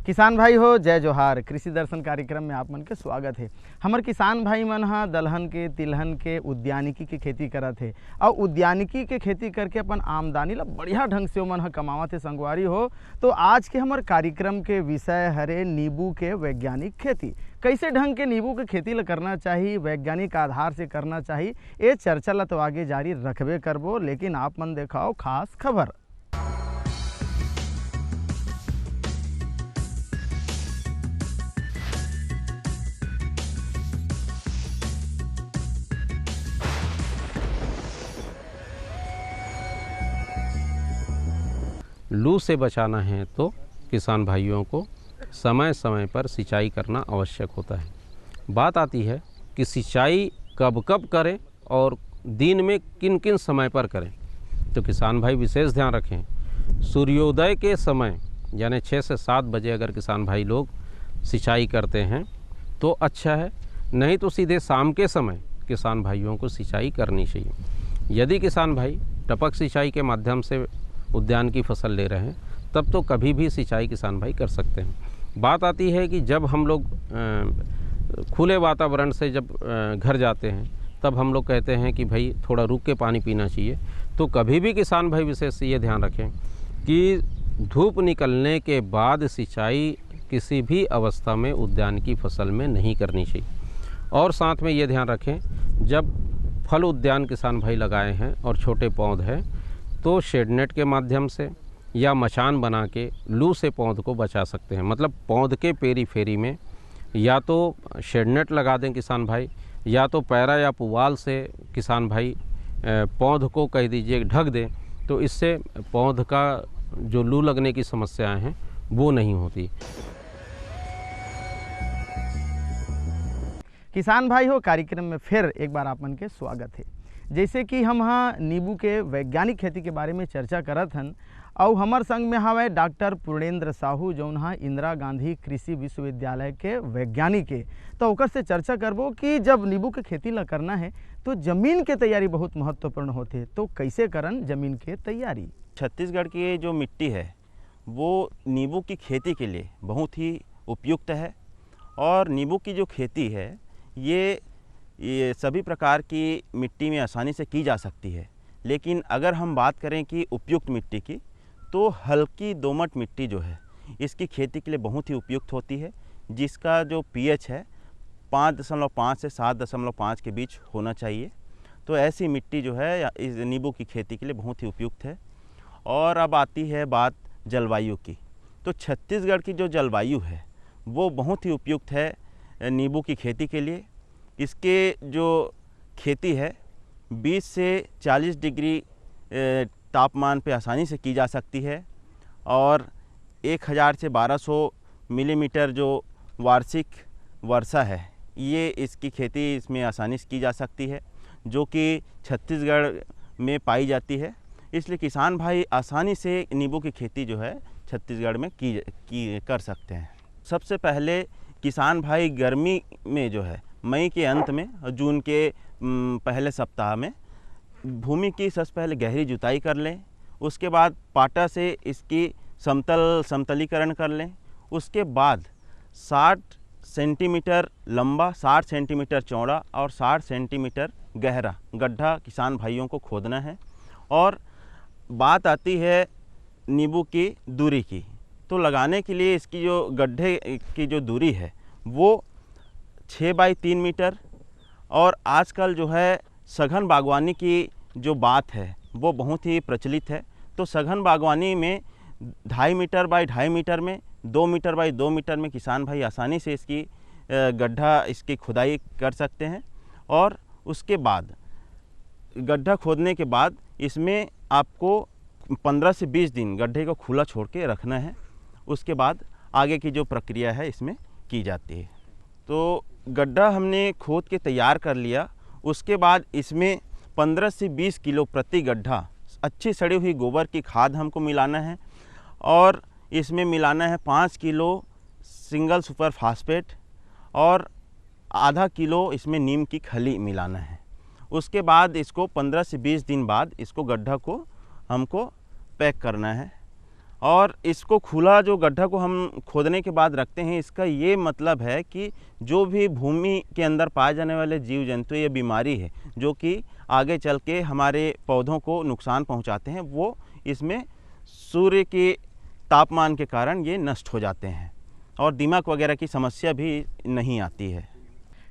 किसान भाई हो जय जोहार। कृषि दर्शन कार्यक्रम में आप मन के स्वागत है। हमर किसान भाई मन हा दलहन के तिलहन के उद्यानिकी के खेती करत है और उद्यानिकी के खेती करके अपन आमदनी ला बढ़िया ढंग से ओमन हा कमावत है संगवारी हो। तो आज के हमर कार्यक्रम के विषय हरे नींबू के वैज्ञानिक खेती। कैसे ढंग के नींबू के खेती ला करना चाहिए, वैज्ञानिक आधार से करना चाहिए, ये चर्चा ला तो आगे जारी रखबे करबो। लेकिन आप मन देखाओ खास खबर। लू से बचाना है तो किसान भाइयों को समय समय पर सिंचाई करना आवश्यक होता है। बात आती है कि सिंचाई कब कब करें और दिन में किन किन समय पर करें। तो किसान भाई विशेष ध्यान रखें, सूर्योदय के समय यानी 6 से 7 बजे अगर किसान भाई लोग सिंचाई करते हैं तो अच्छा है, नहीं तो सीधे शाम के समय किसान भाइयों को सिंचाई करनी चाहिए। यदि किसान भाई टपक सिंचाई के माध्यम से उद्यान की फसल ले रहे हैं तब तो कभी भी सिंचाई किसान भाई कर सकते हैं। बात आती है कि जब हम लोग खुले वातावरण से जब घर जाते हैं तब हम लोग कहते हैं कि भाई थोड़ा रुक के पानी पीना चाहिए। तो कभी भी किसान भाई विशेष ये ध्यान रखें कि धूप निकलने के बाद सिंचाई किसी भी अवस्था में उद्यान की फसल में नहीं करनी चाहिए। और साथ में ये ध्यान रखें, जब फल उद्यान किसान भाई लगाए हैं और छोटे पौध हैं तो शेडनेट के माध्यम से या मचान बना के लू से पौध को बचा सकते हैं। मतलब पौध के पेरीफेरी में या तो शेडनेट लगा दें किसान भाई, या तो पैरा या पुआल से किसान भाई पौध को कह दीजिए ढक दें। तो इससे पौध का जो लू लगने की समस्याएं हैं वो नहीं होती। किसान भाई हो, कार्यक्रम में फिर एक बार आप मन के स्वागत है। जैसे कि हम हाँ नींबू के वैज्ञानिक खेती के बारे में चर्चा करत हन और हमार संग में हवे डॉक्टर पूर्णेंद्र साहू जौन हाँ इंदिरा गांधी कृषि विश्वविद्यालय के वैज्ञानिक है। तो ओकर से चर्चा करबो कि जब नींबू के खेती ला करना है तो जमीन के तैयारी बहुत महत्वपूर्ण होते है। तो कैसे करन जमीन के तैयारी। छत्तीसगढ़ की जो मिट्टी है वो नींबू की खेती के लिए बहुत ही उपयुक्त है। और नींबू की जो खेती है ये सभी प्रकार की मिट्टी में आसानी से की जा सकती है। लेकिन अगर हम बात करें कि उपयुक्त मिट्टी की, तो हल्की दोमट मिट्टी जो है इसकी खेती के लिए बहुत ही उपयुक्त होती है, जिसका जो पीएच है 5.5 से 7.5 के बीच होना चाहिए। तो ऐसी मिट्टी जो है इस नींबू की खेती के लिए बहुत ही उपयुक्त है। और अब आती है बात जलवायु की। तो छत्तीसगढ़ की जो जलवायु है वो बहुत ही उपयुक्त है नींबू की खेती के लिए। इसके जो खेती है 20 से 40 डिग्री तापमान पे आसानी से की जा सकती है। और 1000 से 1200 मिलीमीटर जो वार्षिक वर्षा है ये इसकी खेती इसमें आसानी से की जा सकती है, जो कि छत्तीसगढ़ में पाई जाती है। इसलिए किसान भाई आसानी से नींबू की खेती जो है छत्तीसगढ़ में कर सकते हैं। सबसे पहले किसान भाई गर्मी में जो है मई के अंत में और जून के पहले सप्ताह में भूमि की सबसे पहले गहरी जुताई कर लें। उसके बाद पाटा से इसकी समतलीकरण कर लें। उसके बाद 60 सेंटीमीटर लंबा, 60 सेंटीमीटर चौड़ा और 60 सेंटीमीटर गहरा गड्ढा किसान भाइयों को खोदना है। और बात आती है नींबू की दूरी की। तो लगाने के लिए इसकी जो गड्ढे की जो दूरी है वो 6 बाई 3 मीटर। और आजकल जो है सघन बागवानी की जो बात है वो बहुत ही प्रचलित है। तो सघन बागवानी में 2.5 मीटर बाई 2.5 मीटर में, 2 मीटर बाई 2 मीटर में किसान भाई आसानी से इसकी गड्ढा इसकी खुदाई कर सकते हैं। और उसके बाद गड्ढा खोदने के बाद इसमें आपको 15 से 20 दिन गड्ढे को खुला छोड़ के रखना है। उसके बाद आगे की जो प्रक्रिया है इसमें की जाती है। तो गड्ढा हमने खोद के तैयार कर लिया। उसके बाद इसमें 15 से 20 किलो प्रति गड्ढा अच्छी सड़ी हुई गोबर की खाद हमको मिलाना है। और इसमें मिलाना है 5 किलो सिंगल सुपर फास्फेट और आधा किलो इसमें नीम की खली मिलाना है। उसके बाद इसको 15 से 20 दिन बाद इसको गड्ढा को हमको पैक करना है। और इसको खुला जो गड्ढा को हम खोदने के बाद रखते हैं, इसका ये मतलब है कि जो भी भूमि के अंदर पाए जाने वाले जीव जंतु या बीमारी है जो कि आगे चल के हमारे पौधों को नुकसान पहुंचाते हैं, वो इसमें सूर्य के तापमान के कारण ये नष्ट हो जाते हैं और दीमक वगैरह की समस्या भी नहीं आती है।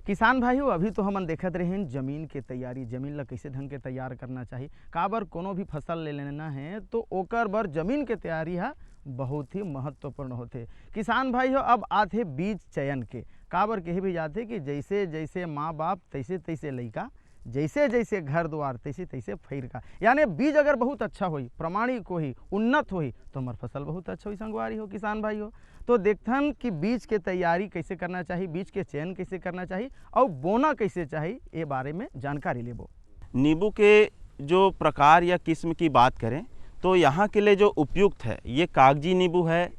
किसान भाइयों, अभी तो हमन देखत रहे जमीन के तैयारी, जमीन ला कैसे ढंग के तैयार करना चाहिए। काबर कोनो भी फसल ले लेना है तो ओकर बर जमीन के तैयारी है बहुत ही महत्वपूर्ण होते। किसान भाइयों, अब आते बीज चयन के। काबर कहे भी जाते कि जैसे जैसे माँ बाप तैसे तैसे लइका, जैसे जैसे घर द्वार तैसे तैसे फैर का। यानी बीज अगर बहुत अच्छा होई, प्रमाणिक होई, उन्नत होई तो हमार फसल बहुत अच्छा होई। संगवारी हो किसान भाइयों, तो देखथन कि बीज के तैयारी कैसे करना चाहिए, बीज के चयन कैसे करना चाहिए और बोना कैसे चाहिए, ये बारे में जानकारी लेबो। नींबू के जो प्रकार या किस्म की बात करें तो यहाँ के लिए जो उपयुक्त है ये कागजी नींबू है,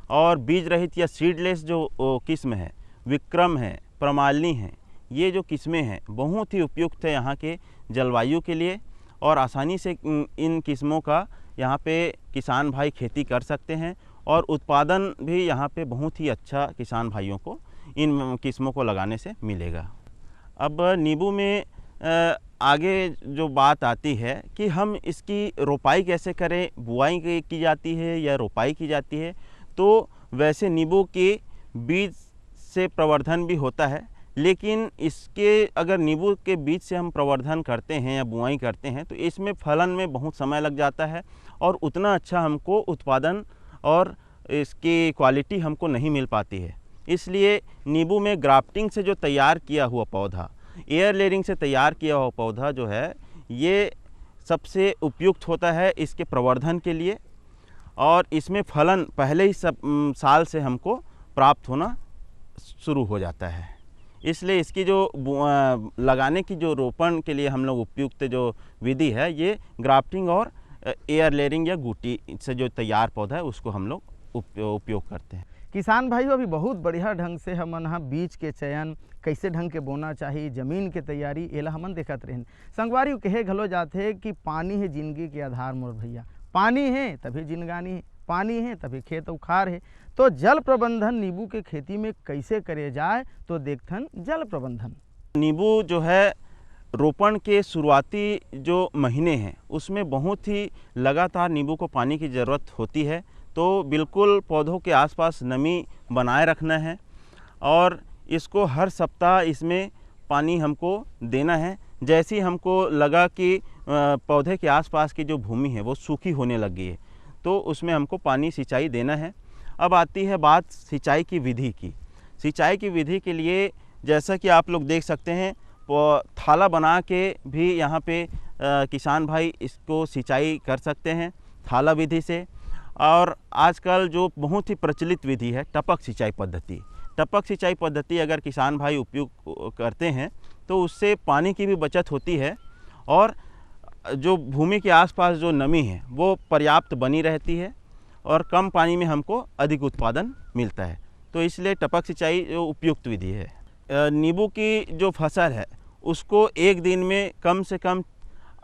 और बीज रहित या सीडलेस जो किस्म है विक्रम है, प्रमालिनी है, ये जो किस्में हैं बहुत ही उपयुक्त है यहाँ के जलवायु के लिए, और आसानी से इन किस्मों का यहाँ पे किसान भाई खेती कर सकते हैं और उत्पादन भी यहाँ पे बहुत ही अच्छा किसान भाइयों को इन किस्मों को लगाने से मिलेगा। अब नींबू में आगे जो बात आती है कि हम इसकी रोपाई कैसे करें, बुआई की जाती है या रोपाई की जाती है। तो वैसे नींबू के बीज से प्रवर्धन भी होता है, लेकिन इसके अगर नींबू के बीज से हम प्रवर्धन करते हैं या बुआई करते हैं तो इसमें फलन में बहुत समय लग जाता है और उतना अच्छा हमको उत्पादन और इसकी क्वालिटी हमको नहीं मिल पाती है। इसलिए नींबू में ग्राफ्टिंग से जो तैयार किया हुआ पौधा, एयर लेयरिंग से तैयार किया हुआ पौधा जो है ये सबसे उपयुक्त होता है इसके प्रवर्धन के लिए, और इसमें फलन पहले ही साल से हमको प्राप्त होना शुरू हो जाता है। इसलिए इसकी जो लगाने की जो रोपण के लिए हम लोग उपयुक्त जो विधि है ये ग्राफ्टिंग और एयर लेयरिंग या गुटी से जो तैयार पौधा है उसको हम लोग उपयोग करते हैं। किसान भाइयों, अभी बहुत बढ़िया ढंग से हमन हा बीज के चयन कैसे ढंग के बोना चाहिए, जमीन के तैयारी एला हमन देखत रहें। संगवारी कहे घलो जाते कि पानी है जिंदगी के आधार मोर भैया, पानी है तभी जिंदगानी है, पानी है तभी खेत उखार है। तो जल प्रबंधन नींबू के खेती में कैसे करे जाए, तो देखथन जल प्रबंधन। नींबू जो है रोपण के शुरुआती जो महीने हैं उसमें बहुत ही लगातार नींबू को पानी की ज़रूरत होती है। तो बिल्कुल पौधों के आसपास नमी बनाए रखना है और इसको हर सप्ताह इसमें पानी हमको देना है। जैसे ही हमको लगा कि पौधे के आसपास की जो भूमि है वो सूखी होने लग गई है तो उसमें हमको पानी सिंचाई देना है। अब आती है बात सिंचाई की विधि की। सिंचाई की विधि के लिए जैसा कि आप लोग देख सकते हैं थाला बना के भी यहाँ पे किसान भाई इसको सिंचाई कर सकते हैं थाला विधि से। और आजकल जो बहुत ही प्रचलित विधि है टपक सिंचाई पद्धति, टपक सिंचाई पद्धति अगर किसान भाई उपयोग करते हैं तो उससे पानी की भी बचत होती है और जो भूमि के आसपास जो नमी है वो पर्याप्त बनी रहती है और कम पानी में हमको अधिक उत्पादन मिलता है। तो इसलिए टपक सिंचाई जो उपयुक्त विधि है। नींबू की जो फसल है उसको एक दिन में कम से कम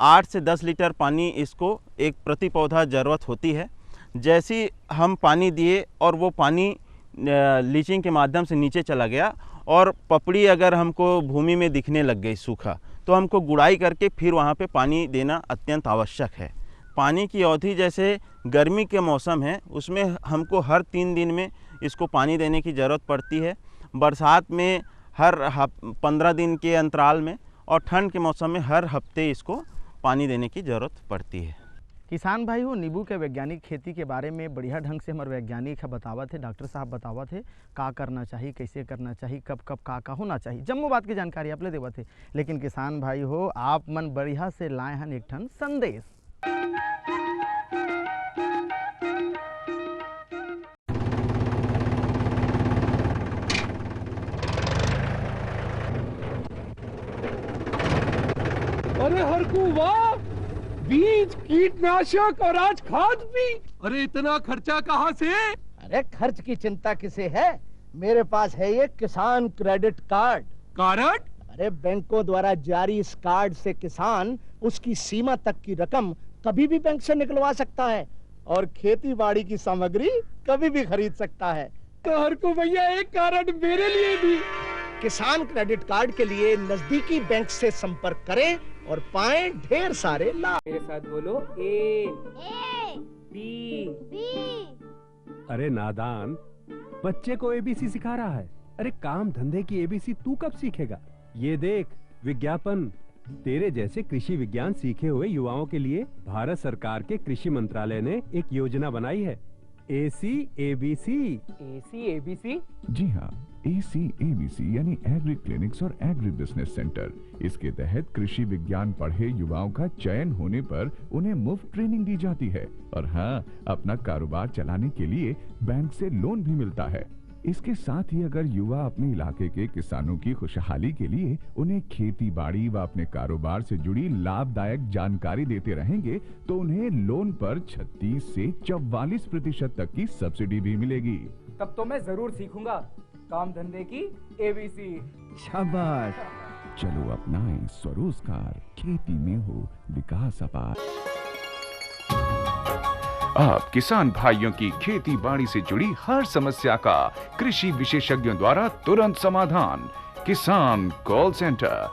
8 से 10 लीटर पानी इसको एक प्रति पौधा ज़रूरत होती है। जैसे हम पानी दिए और वो पानी लीचिंग के माध्यम से नीचे चला गया और पपड़ी अगर हमको भूमि में दिखने लग गई सूखा तो हमको गुड़ाई करके फिर वहाँ पे पानी देना अत्यंत आवश्यक है। पानी की अवधि जैसे गर्मी के मौसम है उसमें हमको हर 3 दिन में इसको पानी देने की ज़रूरत पड़ती है, बरसात में हर 15 दिन के अंतराल में और ठंड के मौसम में हर हफ्ते इसको पानी देने की ज़रूरत पड़ती है। किसान भाई हो नींबू के वैज्ञानिक खेती के बारे में बढ़िया ढंग से हमारे वैज्ञानिक है बतावत है, डॉक्टर साहब बतावत है का करना चाहिए, कैसे करना चाहिए, कब कब का होना चाहिए, जम्मू बात की जानकारी आप ले देवत है। लेकिन किसान भाई हो आप मन बढ़िया से लाए हन एक ठन संदेश। अरे हरकू वाह, बीज, कीटनाशक और आज खाद भी। अरे इतना खर्चा कहाँ से? अरे खर्च की चिंता किसे है, मेरे पास है ये किसान क्रेडिट कार्ड। कार्ड? अरे बैंकों द्वारा जारी इस कार्ड से किसान उसकी सीमा तक की रकम कभी भी बैंक से निकलवा सकता है और खेती बाड़ी की सामग्री कभी भी खरीद सकता है। तो हरकू भैया एक कारण मेरे लिए भी। किसान क्रेडिट कार्ड के लिए नजदीकी बैंक से संपर्क करें और पाएं ढेर सारे लाभ। मेरे साथ बोलो ए बी। अरे नादान, बच्चे को एबीसी सिखा रहा है। अरे काम धंधे की एबीसी तू कब सीखेगा? ये देख विज्ञापन। तेरे जैसे कृषि विज्ञान सीखे हुए युवाओं के लिए भारत सरकार के कृषि मंत्रालय ने एक योजना बनाई है, ACABC। ACABC? जी हाँ, ACABC यानी एग्री क्लिनिक्स और एग्री बिजनेस सेंटर। इसके तहत कृषि विज्ञान पढ़े युवाओं का चयन होने पर उन्हें मुफ्त ट्रेनिंग दी जाती है और हाँ, अपना कारोबार चलाने के लिए बैंक से लोन भी मिलता है। इसके साथ ही अगर युवा अपने इलाके के किसानों की खुशहाली के लिए उन्हें खेती बाड़ी व अपने कारोबार से जुड़ी लाभदायक जानकारी देते रहेंगे तो उन्हें लोन पर 36 से 44% तक की सब्सिडी भी मिलेगी। तब तो मैं जरूर सीखूंगा काम धंधे की ABC। शाबाश, चलो अपनाएं स्वरोजगार, खेती में हो विकास अपार। आप किसान भाइयों की खेती बाड़ी से जुड़ी हर समस्या का कृषि विशेषज्ञों द्वारा तुरंत समाधान। किसान कॉल सेंटर।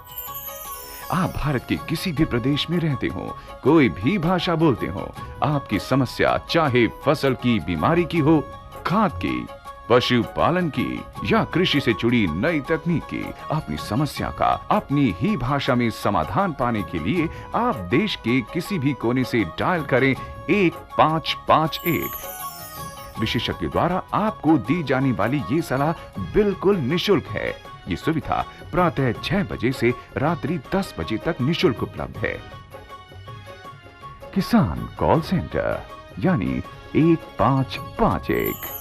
आप भारत के किसी भी प्रदेश में रहते हो, कोई भी भाषा बोलते हो, आपकी समस्या चाहे फसल की बीमारी की हो, खाद की, पशुपालन की या कृषि से जुड़ी नई तकनीक की, अपनी समस्या का अपनी ही भाषा में समाधान पाने के लिए आप देश के किसी भी कोने से डायल करें 1551। विशेषज्ञ द्वारा आपको दी जाने वाली ये सलाह बिल्कुल निशुल्क है। ये सुविधा प्रातः 6 बजे से रात्रि 10 बजे तक निशुल्क उपलब्ध है। किसान कॉल सेंटर यानी 1551।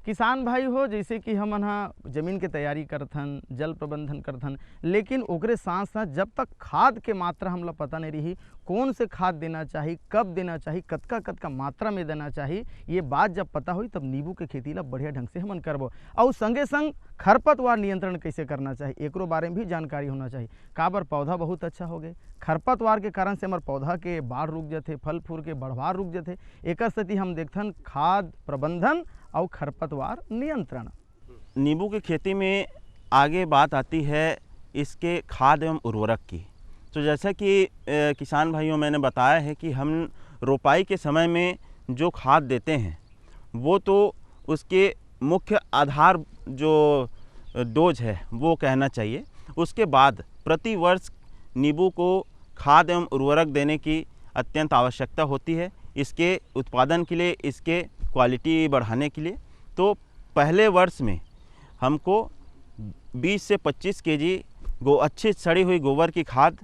किसान भाई हो, जैसे कि हम जमीन के तैयारी करथन, जल प्रबंधन करथन, लेकिन ओकरे साथ साथ जब तक खाद के मात्रा हमला पता नहीं रही, कौन से खाद देना चाहिए, कब देना चाहिए, कतका मात्रा में देना चाहिए, ये बात जब पता हुई तब नींबू के खेती ला बढ़िया ढंग से हमन करबो। और संगे संग खरपतवार नियंत्रण कैसे करना चाहिए, एकरो बारे में भी जानकारी होना चाहिए। काबर पौधा बहुत अच्छा हो गए, खरपतवार के कारण से हमारे पौधा के बाढ़ रुक जाते, फल फूल के बढ़वार रुक जाते। एक स्थिति हम देखथन खाद प्रबंधन और खरपतवार नियंत्रण। नींबू की खेती में आगे बात आती है इसके खाद एवं उर्वरक की। तो जैसा कि किसान भाइयों मैंने बताया है कि हम रोपाई के समय में जो खाद देते हैं वो तो उसके मुख्य आधार जो डोज है वो कहना चाहिए। उसके बाद प्रति वर्ष नींबू को खाद एवं उर्वरक देने की अत्यंत आवश्यकता होती है, इसके उत्पादन के लिए, इसके क्वालिटी बढ़ाने के लिए। तो पहले वर्ष में हमको 20 से 25 केजी अच्छी सड़ी हुई गोबर की खाद,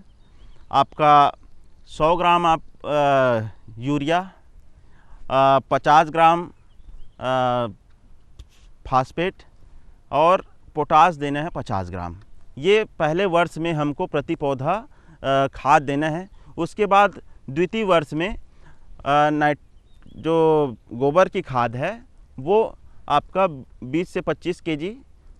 आपका 100 ग्राम यूरिया, 50 ग्राम फास्फेट और पोटास देना है 50 ग्राम। ये पहले वर्ष में हमको प्रति पौधा खाद देना है। उसके बाद द्वितीय वर्ष में जो गोबर की खाद है वो आपका 20 से 25 केजी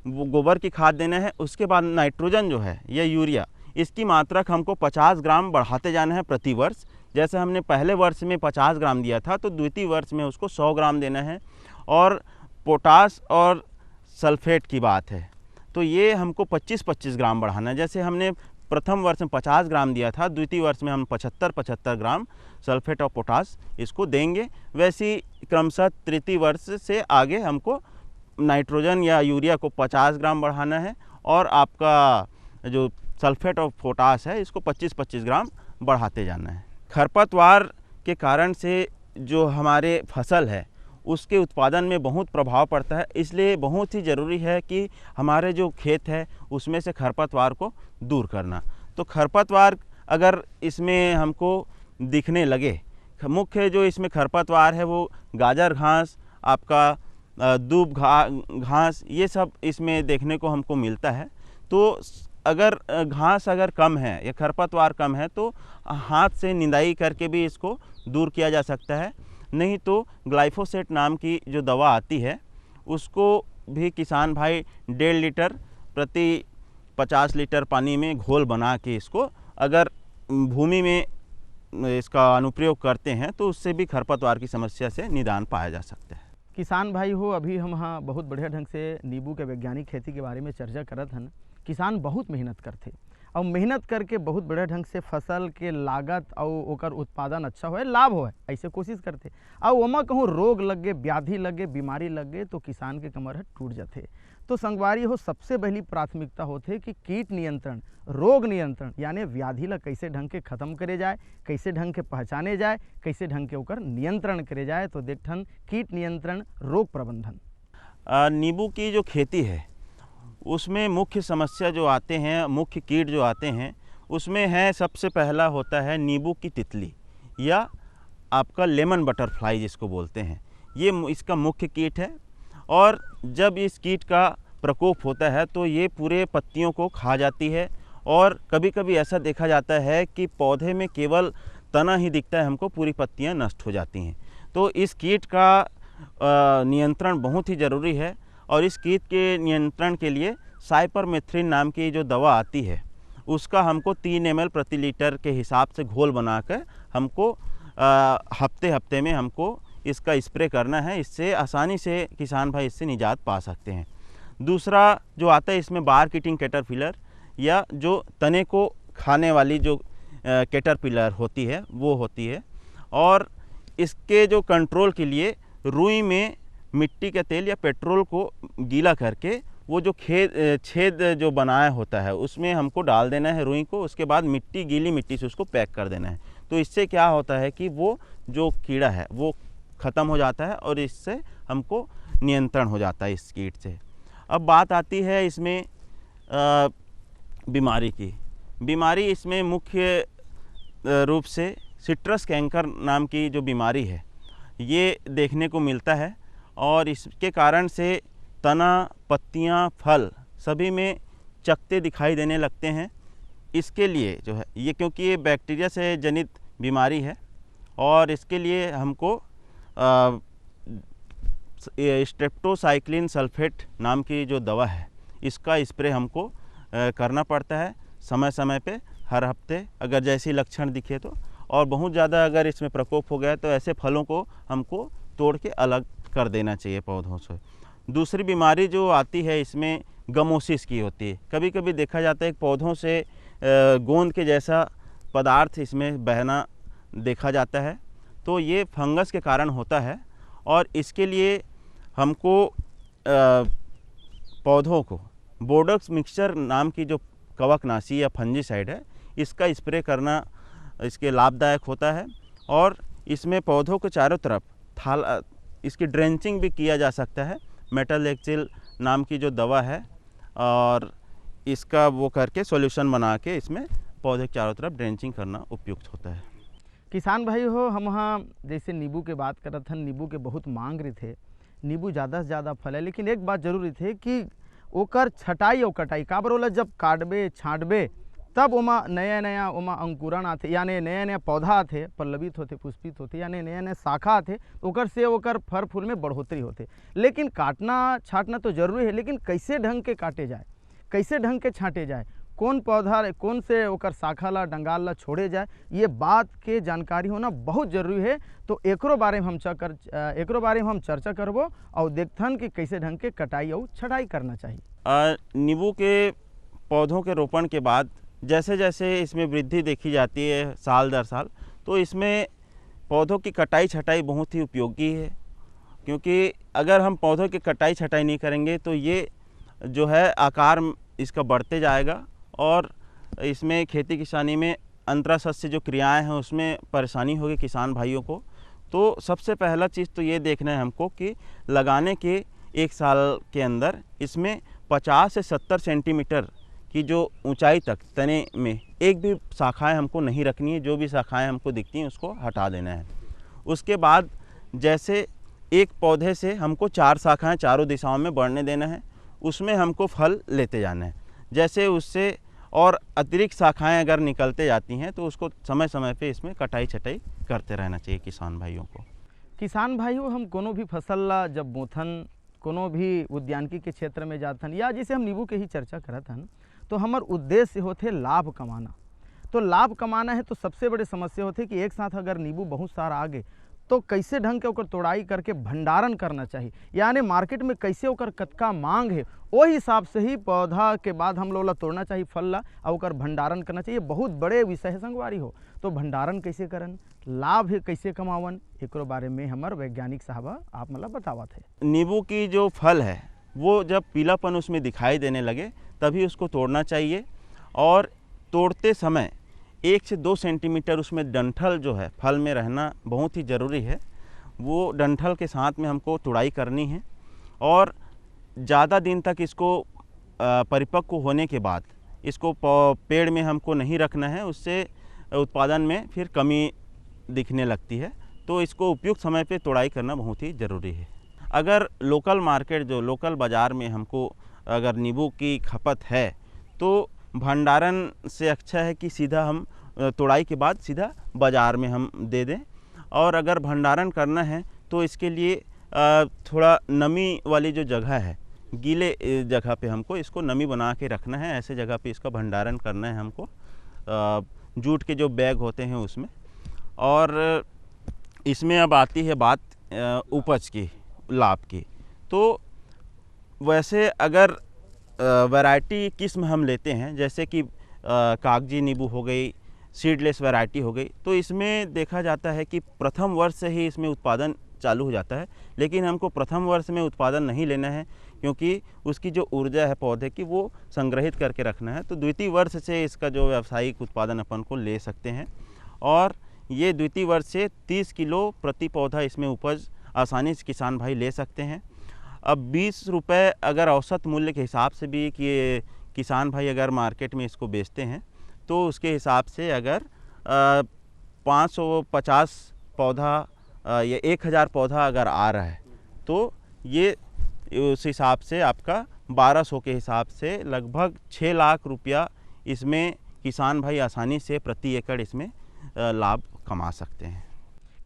वो गोबर की खाद देना है। उसके बाद नाइट्रोजन जो है या यूरिया, इसकी मात्रा हमको 50 ग्राम बढ़ाते जाना है प्रति वर्ष। जैसे हमने पहले वर्ष में 50 ग्राम दिया था तो द्वितीय वर्ष में उसको 100 ग्राम देना है। और पोटास और सल्फेट की बात है तो ये हमको 25-25 ग्राम बढ़ाना है। जैसे हमने प्रथम वर्ष में 50 ग्राम दिया था, द्वितीय वर्ष में हम 75-75 ग्राम सल्फेट और पोटास इसको देंगे। वैसे क्रमशः तृतीय वर्ष से आगे हमको नाइट्रोजन या यूरिया को 50 ग्राम बढ़ाना है और आपका जो सल्फेट और पोटास है इसको 25-25 ग्राम बढ़ाते जाना है। खरपतवार के कारण से जो हमारे फसल है उसके उत्पादन में बहुत प्रभाव पड़ता है, इसलिए बहुत ही ज़रूरी है कि हमारे जो खेत है उसमें से खरपतवार को दूर करना। तो खरपतवार अगर इसमें हमको दिखने लगे, मुख्य जो इसमें खरपतवार है वो गाजर घास, आपका दूब घास, ये सब इसमें देखने को हमको मिलता है। तो अगर घास अगर कम है या खरपतवार कम है तो हाथ से निंदाई करके भी इसको दूर किया जा सकता है। नहीं तो ग्लाइफोसेट नाम की जो दवा आती है उसको भी किसान भाई 1.5 लीटर प्रति 50 लीटर पानी में घोल बना के इसको अगर भूमि में इसका अनुप्रयोग करते हैं तो उससे भी खरपतवार की समस्या से निदान पाया जा सकता है। किसान भाई हो, अभी हम हाँ बहुत बढ़िया ढंग से नींबू के वैज्ञानिक खेती के बारे में चर्चा करत हन। किसान बहुत मेहनत करते और मेहनत करके बहुत बढ़िया ढंग से फसल के लागत और ओकर उत्पादन अच्छा होए, लाभ होए, ऐसे कोशिश करते। और ओमा कहूँ रोग लगे, व्याधि लगे, बीमारी लगे तो किसान के कमर है टूट जाते। तो संगवारी हो, सबसे पहली प्राथमिकता होते कि कीट नियंत्रण, रोग नियंत्रण यानी व्याधि ला कैसे ढंग के खत्म करे जाए, कैसे ढंग के पहचाने जाए, कैसे ढंग के ओकर नियंत्रण करे जाए। तो देखथन कीट नियंत्रण, रोग प्रबंधन। नींबू की जो खेती है उसमें मुख्य समस्या जो आते हैं, मुख्य कीट जो आते हैं उसमें है, सबसे पहला होता है नींबू की तितली या आपका लेमन बटरफ्लाई जिसको बोलते हैं, ये इसका मुख्य कीट है। और जब इस कीट का प्रकोप होता है तो ये पूरे पत्तियों को खा जाती है और कभी कभी ऐसा देखा जाता है कि पौधे में केवल तना ही दिखता है हमको, पूरी पत्तियां नष्ट हो जाती हैं। तो इस कीट का नियंत्रण बहुत ही ज़रूरी है और इस कीट के नियंत्रण के लिए साइपरमेथ्रिन नाम की जो दवा आती है उसका हमको 3 ml प्रति लीटर के हिसाब से घोल बनाकर हमको हफ्ते हफ्ते में हमको इसका स्प्रे करना है। इससे आसानी से किसान भाई इससे निजात पा सकते हैं। दूसरा जो आता है इसमें बार कीटिंग कैटरपिलर या जो तने को खाने वाली जो कैटरपिलर होती है वो होती है। और इसके जो कंट्रोल के लिए रुई में मिट्टी का तेल या पेट्रोल को गीला करके वो जो छेद जो बनाया होता है उसमें हमको डाल देना है रुई को। उसके बाद मिट्टी, गीली मिट्टी से उसको पैक कर देना है। तो इससे क्या होता है कि वो जो कीड़ा है वो ख़त्म हो जाता है और इससे हमको नियंत्रण हो जाता है इस कीट से। अब बात आती है इसमें बीमारी की। बीमारी इसमें मुख्य रूप से सिट्रस कैंकर नाम की जो बीमारी है ये देखने को मिलता है और इसके कारण से तना, पत्तियां, फल सभी में चकत्ते दिखाई देने लगते हैं। इसके लिए जो है ये, क्योंकि ये बैक्टीरिया से जनित बीमारी है और इसके लिए हमको स्ट्रेप्टोसाइक्लिन सल्फेट नाम की जो दवा है इसका स्प्रे हमको करना पड़ता है समय समय पे, हर हफ्ते अगर जैसी लक्षण दिखे तो। और बहुत ज़्यादा अगर इसमें प्रकोप हो गया तो ऐसे फलों को हमको तोड़ के अलग कर देना चाहिए पौधों से। दूसरी बीमारी जो आती है इसमें गमोसिस की होती है। कभी कभी देखा जाता है कि पौधों से गोंद के जैसा पदार्थ इसमें बहना देखा जाता है, तो ये फंगस के कारण होता है और इसके लिए हमको पौधों को बोर्डक्स मिक्सचर नाम की जो कवकनाशी या फंजीसाइड है इसका स्प्रे करना इसके लाभदायक होता है। और इसमें पौधों के चारों तरफ इसकी ड्रेंचिंग भी किया जा सकता है। मेटालेक्सिल नाम की जो दवा है और इसका वो करके सॉल्यूशन बना के इसमें पौधे के चारों तरफ ड्रेंचिंग करना उपयुक्त होता है। किसान भाई हो, हम वहाँ जैसे नींबू के बात करत हन, नींबू के बहुत मांग रही थे, नींबू ज़्यादा से ज़्यादा फल है, लेकिन एक बात जरूरी थे कि ओकर छटाई और कटाई काबर होला, जब काटबे छाँटबे तब ओमा नया नया ओमा अंकुरण आते, यानी नया नया पौधा आते, पल्लवित होते, पुष्पित होते, यानी नया नया शाखा आते, ओकर से ओकर फर फूल में बढ़ोतरी होते। लेकिन काटना छाँटना तो जरूरी है, लेकिन कैसे ढंग के काटे जाए, कैसे ढंग के छाँटे जाए, कौन पौधा कौन से ओकर शाखा ला डंगाल ला छोड़े जाए, ये बात के जानकारी होना बहुत जरूरी है। तो एकरो बारे में हम चर्चा करबो और देखथन कि कैसे ढंग के कटाई और छटाई करना चाहिए। नींबू के पौधों के रोपण के बाद जैसे जैसे इसमें वृद्धि देखी जाती है साल दर साल, तो इसमें पौधों की कटाई छटाई बहुत ही उपयोगी है। क्योंकि अगर हम पौधों की कटाई छटाई नहीं करेंगे तो ये जो है आकार इसका बढ़ते जाएगा और इसमें खेती किसानी में अंतरासस्य जो क्रियाएं हैं उसमें परेशानी होगी किसान भाइयों को। तो सबसे पहला चीज़ तो ये देखना है हमको कि लगाने के 1 साल के अंदर इसमें 50 से 70 सेंटीमीटर की जो ऊंचाई तक तने में एक भी शाखाएं हमको नहीं रखनी है। जो भी शाखाएं हमको दिखती हैं उसको हटा देना है। उसके बाद जैसे एक पौधे से हमको 4 शाखाएं चारों दिशाओं में बढ़ने देना है, उसमें हमको फल लेते जाना है। जैसे उससे और अतिरिक्त शाखाएं अगर निकलते जाती हैं तो उसको समय समय पे इसमें कटाई छटाई करते रहना चाहिए किसान भाइयों को। किसान भाइयों, हम कोनो भी फसल ला जब बोथन, कोनो भी उद्यानिकी के क्षेत्र में जाथन या जैसे हम नींबू के ही चर्चा करत हन, तो हमार उद्देश्य होते लाभ कमाना। तो लाभ कमाना है तो सबसे बड़े समस्या होते कि एक साथ अगर नींबू बहुत सारा आगे तो कैसे ढंग के ओकर तोड़ाई करके भंडारण करना चाहिए, यानी मार्केट में कैसे ओकर कतका मांग है वही हिसाब से ही पौधा के बाद हम लोग ला तोड़ना चाहिए फल ला और ओकर भंडारण करना चाहिए। बहुत बड़े विषय है संगवारी हो। तो भंडारण कैसे करन, लाभ है कैसे कमावन, एकरो बारे में हमार वैज्ञानिक साहबा आप मतलब बतावत है। नींबू की जो फल है वो जब पीलापन उसमें दिखाई देने लगे तभी उसको तोड़ना चाहिए, और तोड़ते समय 1 से 2 सेंटीमीटर उसमें डंठल जो है फल में रहना बहुत ही ज़रूरी है। वो डंठल के साथ में हमको तुड़ाई करनी है, और ज़्यादा दिन तक इसको परिपक्व होने के बाद इसको पेड़ में हमको नहीं रखना है, उससे उत्पादन में फिर कमी दिखने लगती है। तो इसको उपयुक्त समय पे तुड़ाई करना बहुत ही ज़रूरी है। अगर लोकल मार्केट जो लोकल बाज़ार में हमको अगर नींबू की खपत है तो भंडारण से अच्छा है कि सीधा हम तुड़ाई के बाद सीधा बाज़ार में हम दे दें। और अगर भंडारण करना है तो इसके लिए थोड़ा नमी वाली जो जगह है, गीले जगह पे हमको इसको नमी बना के रखना है, ऐसे जगह पे इसका भंडारण करना है हमको, जूट के जो बैग होते हैं उसमें। और इसमें अब आती है बात उपज की, लाभ की। तो वैसे अगर वैरायटी किस्म हम लेते हैं, जैसे कि कागजी नींबू हो गई, सीडलेस वैरायटी हो गई, तो इसमें देखा जाता है कि प्रथम वर्ष से ही इसमें उत्पादन चालू हो जाता है। लेकिन हमको प्रथम वर्ष में उत्पादन नहीं लेना है, क्योंकि उसकी जो ऊर्जा है पौधे की वो संग्रहित करके रखना है। तो द्वितीय वर्ष से इसका जो व्यावसायिक उत्पादन अपन को ले सकते हैं, और ये द्वितीय वर्ष से 30 किलो प्रति पौधा इसमें उपज आसानी से किसान भाई ले सकते हैं। अब 20 रुपये अगर औसत मूल्य के हिसाब से भी कि किसान भाई अगर मार्केट में इसको बेचते हैं तो उसके हिसाब से अगर 550 पौधा या 1000 पौधा अगर आ रहा है तो ये उस हिसाब से आपका 1200 के हिसाब से लगभग 6 लाख रुपया इसमें किसान भाई आसानी से प्रति एकड़ इसमें लाभ कमा सकते हैं।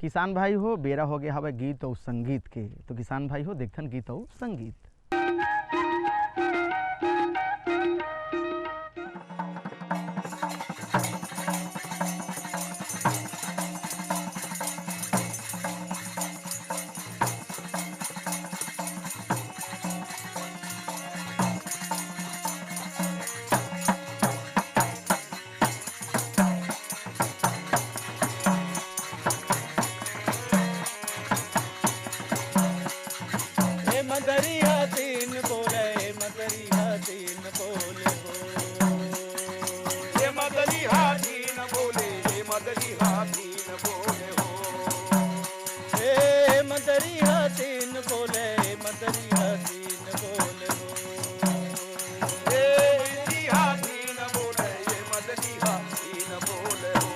किसान भाई हो, बेरा हो गया हवे गीत और संगीत के। तो किसान भाई हो, देखथन गीत और संगीत। मदरिया तीन बोले, मदरिया तीन बोले हो, ये मदरिया तीन बोले, ये मदरिया तीन बोले हो, ए मदरिया तीन बोले, मदरिया तीन बोले हो, ए मदरिया तीन बोले, ये मदरिया तीन बोले हो,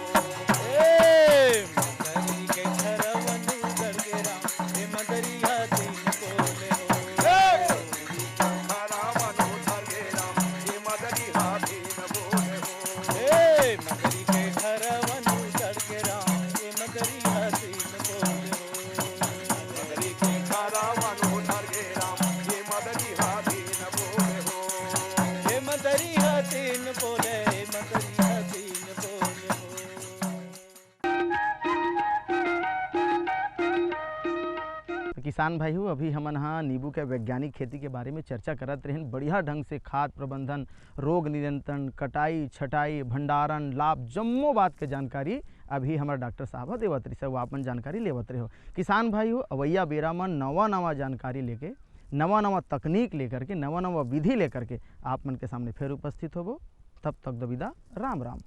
ए मदरी के घरवनु करके राम, ये मदरिया तीन बोले हो। किसान भाई हो, अभी हमन हाँ नींबू के वैज्ञानिक खेती के बारे में चर्चा करत रहें। बढ़िया ढंग से खाद प्रबंधन, रोग नियंत्रण, कटाई, छटाई, भंडारण, लाभ जम्मो बात के जानकारी अभी हमारे डॉक्टर साहब देवत रही, सब आपन जानकारी लेवत रहे हो। किसान भाई हो, अवैया बेरा में नवा जानकारी लेके, नवा तकनीक लेकर के, नवा विधि लेकर के आप मन के सामने फिर उपस्थित होबो। तब तक दविदा, राम राम।